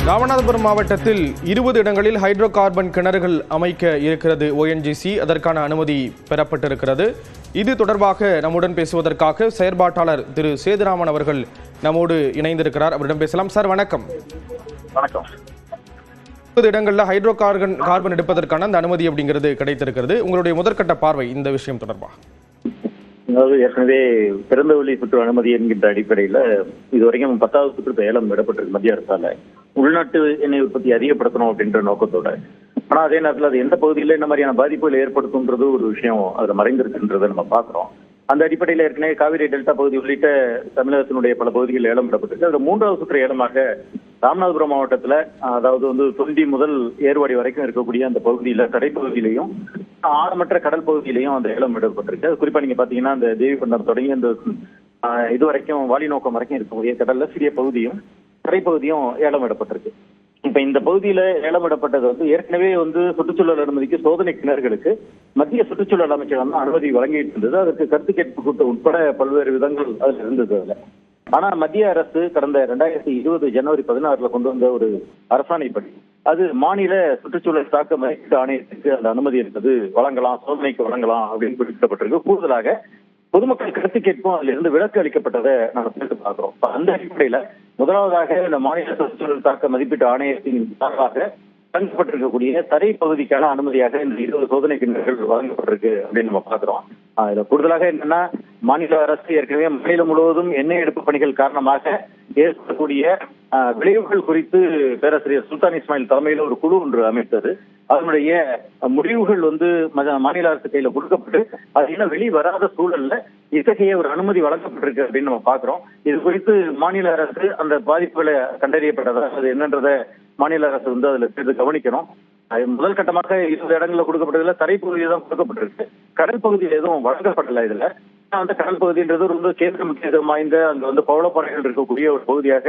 ராமநாதபுரம் மாவட்டத்தில் 20 இடங்களில் hydro carbon கிணறுகள் அமைக்க இருக்கிறது ONGC. அதற்கான அனுமதி பெறப்பட்டிருக்கிறது. இது தொடர்பாக நம்முடன் பேசுவதற்காக செயற்பாட்டாளர் திரு சேதுராமன் அவர்கள் நம்மோடு இணைந்திருக்கிறார். அவரிடம் பேசலாம். சார் வணக்கம். வணக்கம். 20 இடங்களில் ஹைட்ரோ கார்பன் எடுப்பதற்கான அந்த அனுமதி அப்படிங்கிறது கிடைத்திருக்கிறது. உங்களுடைய முதற்கட்ட பார்வை இந்த விஷயம் தொடர்பாக? அதாவது ஏற்கனவே திறந்தவெளி சுற்று அனுமதி என்கின்ற அடிப்படையில் இதுவரைக்கும் 10வது சுற்று ஏலம் விடப்பட்டிருக்கு மத்திய அரசால. உள்நாட்டு எண்ணெய் உற்பத்தி அதிகப்படுத்தணும் அப்படின்ற நோக்கத்தோட. ஆனா அதே நேரத்தில் அது எந்த பகுதியில் என்ன மாதிரியான பாதிப்புகளை ஏற்படுத்தும்ன்றது ஒரு விஷயம் அதுல மறைந்திருக்குன்றதை நம்ம பாக்குறோம். அந்த அடிப்படையில் ஏற்கனவே காவிரி டெல்டா பகுதி உள்ளிட்ட தமிழகத்தினுடைய பல பகுதிகள் ஏலம் விடப்பட்டிருக்கு. அதுல 3வது சுற்று ஏலமாக ராமநாதபுரம் மாவட்டத்துல, அதாவது தொண்டி முதல் ஏர்வாடி வரைக்கும் இருக்கக்கூடிய அந்த பகுதியில தரைப்பகுதியிலையும் ஆழமற்ற கடல் பகுதியிலையும் அந்த ஏலம் விடப்பட்டிருக்கு. அது குறிப்பா நீங்க பாத்தீங்கன்னா அந்த தேவிப்பண்டம் தொடங்கி அந்த இது வரைக்கும் வாலிநோக்கம் வரைக்கும் இருக்கக்கூடிய கடல்ல சிறிய பகுதியும் தரைப்பகுதியும் ஏலம் விடப்பட்டிருக்கு. இப்ப இந்த பகுதியில ஏலம் விடப்பட்டது ஏற்கனவே சுற்றுச்சூழல் அனுமதிக்கு சோதனை கிணறுகளுக்கு மத்திய சுற்றுச்சூழல் அமைச்சகம் அனுமதி வழங்கிட்டு இருந்தது. அதற்கு கருத்து கேட்பு கூட்டம் உட்பட பல்வேறு விதங்கள் அதுல இருந்தது அதுல. ஆனா மத்திய அரசு கடந்த 2020 ஜனவரி 16 கொண்டு வந்த ஒரு அரசாணைப்படி அது மாநில சுற்றுச்சூழல் தாக்க மதிப்பீட்டு ஆணையத்துக்கு அந்த அனுமதி என்பது வழங்கலாம், சோதனைக்கு வழங்கலாம் அப்படின்னு குறிப்பிடப்பட்டிருக்கு. கூடுதலாக பொதுமக்கள் கருத்து கேட்பும் அதுல இருந்து விலக்கு அளிக்கப்பட்டதை நாங்கள் சேர்த்து பார்க்கிறோம். அந்த அடிப்படையில முதலாவதாக இந்த மாநில சுற்றுச்சூழல் தாக்க மதிப்பீட்டு ஆணையத்தின் சார்பாக வழங்கப்பட்டிருக்கக்கூடிய தரை பகுதிக்கான அனுமதியாக இந்த 20 சோதனை கிணறுகள் வழங்கப்பட்டிருக்கு அப்படின்னு நம்ம பாக்குறோம். இதுல கூடுதலாக என்னன்னா, மாநில அரசு ஏற்கனவே மாநிலம் முழுவதும் எண்ணெய் எடுப்பு பணிகள் காரணமாக ஏற்படக்கூடிய விளைவுகள் குறித்து பேராசிரியர் சுல்தான் இஸ்மாயில் தலைமையில் ஒரு குழு ஒன்று அமைத்தது. அதனுடைய முடிவுகள் மாநில அரசு கையில கொடுக்கப்பட்டு அது இன்னும் வெளிவராத சூழல்ல இத்தகைய ஒரு அனுமதி வழங்கப்பட்டிருக்கு அப்படின்னு நம்ம பாக்குறோம். இது குறித்து மாநில அரசு அந்த பாதிப்புகளை கண்டறியப்பட்டதா அது என்னன்றத மாநில அரசு அதுல சேர்த்து கவனிக்கணும். முதல் கட்டமாக 20 இடங்கள்ல கொடுக்கப்பட்டதுல தரைப்பகுதியில் தான் கொடுக்கப்பட்டிருக்கு. கடல் பகுதியில் எதுவும் வழங்கப்படல. இதுல அந்த கடல் பகுதின்றது கேந்திர முக்கியத்துவம் வாய்ந்த அங்க பவளப்பாறைகள் இருக்கக்கூடிய ஒரு பகுதியாக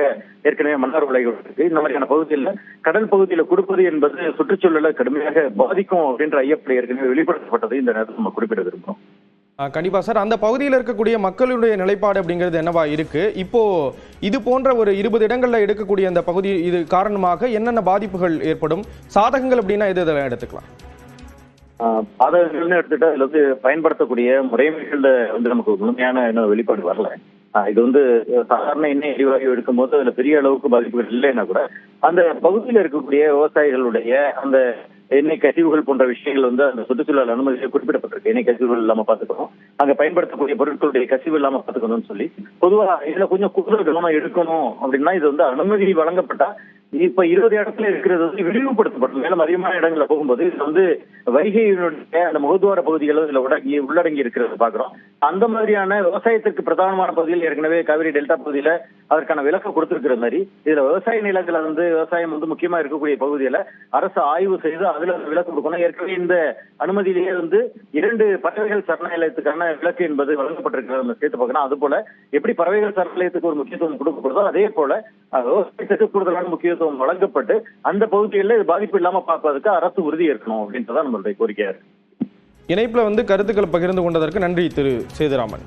ஏற்கனவே மன்னார் விளைகள் இருக்கு. இந்த மாதிரியான பகுதியில் கடல் பகுதியில கொடுப்பது என்பது சுற்றுச்சூழலை கடுமையாக பாதிக்கும் அப்படின்ற ஐயப்படி ஏற்கனவே வெளிப்படுத்தப்பட்டது இந்த நேரத்தில் நம்ம குறிப்பிட விரும்புகிறோம். கண்டிப்பா சார். அந்த பகுதியில் இருக்கக்கூடிய மக்களுடைய நிலைப்பாடு அப்படிங்கிறது என்னவா இருக்கு? இப்போ இது போன்ற ஒரு 20 இடங்கள்ல எடுக்கக்கூடிய அந்த பகுதி இது காரணமாக என்னென்ன பாதிப்புகள் ஏற்படும்? சாதகங்கள் அப்படின்னா எது இதெல்லாம் எடுத்துக்கலாம்? பாதகங்கள்னு எடுத்துட்டா இதுல பயன்படுத்தக்கூடிய முறைமைகள்ல நமக்கு முழுமையான வெளிப்பாடு வரல. இது சாதாரண எண்ணெய் எரிவாயு எடுக்கும் போது அதுல பெரிய அளவுக்கு பாதிப்புகள் இல்லைன்னா கூட அந்த பகுதியில் இருக்கக்கூடிய விவசாயிகளுடைய அந்த எண்ணெய் கசிவுகள் போன்ற விஷயங்கள் அந்த சுற்றுச்சூழல் அனுமதியில் குறிப்பிடப்பட்டிருக்கு. எண்ணெய் கசிவுகள் இல்லாம பாத்துக்கணும், அங்க பயன்படுத்தக்கூடிய பொருட்களுடைய கசிவு இல்லாம பாத்துக்கணும்னு சொல்லி பொதுவா இதுல கொஞ்சம் கூடுதல் கவனம் எடுக்கணும். அப்படின்னா இது அனுமதி வழங்கப்பட்டா இப்ப 20 இடத்துல இருக்கிறது விரிவுபடுத்தப்படும். மேலும் அதிகமான இடங்கள்ல போகும்போது இது வைகையினுடைய அந்த முகத்துவார பகுதிகளும் இதுல உள்ளடங்கி இருக்கிறது பாக்குறோம். அந்த மாதிரியான விவசாயத்திற்கு பிரதானமான பகுதியில் ஏற்கனவே காவிரி டெல்டா பகுதியில அதற்கான விலக்கு கொடுத்திருக்கிற மாதிரி இதுல விவசாய நிலங்களை விவசாயம் முக்கியமா இருக்கக்கூடிய பகுதியில அரசு ஆய்வு செய்து அதுல விலக்கு கொடுக்கணும். ஏற்கனவே இந்த அனுமதியிலேயே 2 பறவைகள் சரணாலயத்துக்கான விலக்கு என்பது வழங்கப்பட்டிருக்கிறது சேர்த்து பார்க்கணும். அது போல எப்படி பறவைகள் சரணாலயத்துக்கு ஒரு முக்கியத்துவம் கொடுக்கப்படுதோ அதே போல விவசாயத்துக்கு கூடுதலான முக்கியத்துவம் வழங்கப்பட்டு அந்த பகுதிகளில் பாதிப்பு இல்லாம பார்ப்பதற்கு அரசு உறுதி ஏற்கணும் அப்படின்றதான் நம்மளுடைய கோரிக்கையா இருக்கு. இணைப்புல கருத்துக்களை பகிர்ந்து கொண்டதற்கு நன்றி திரு சேதுராமன்.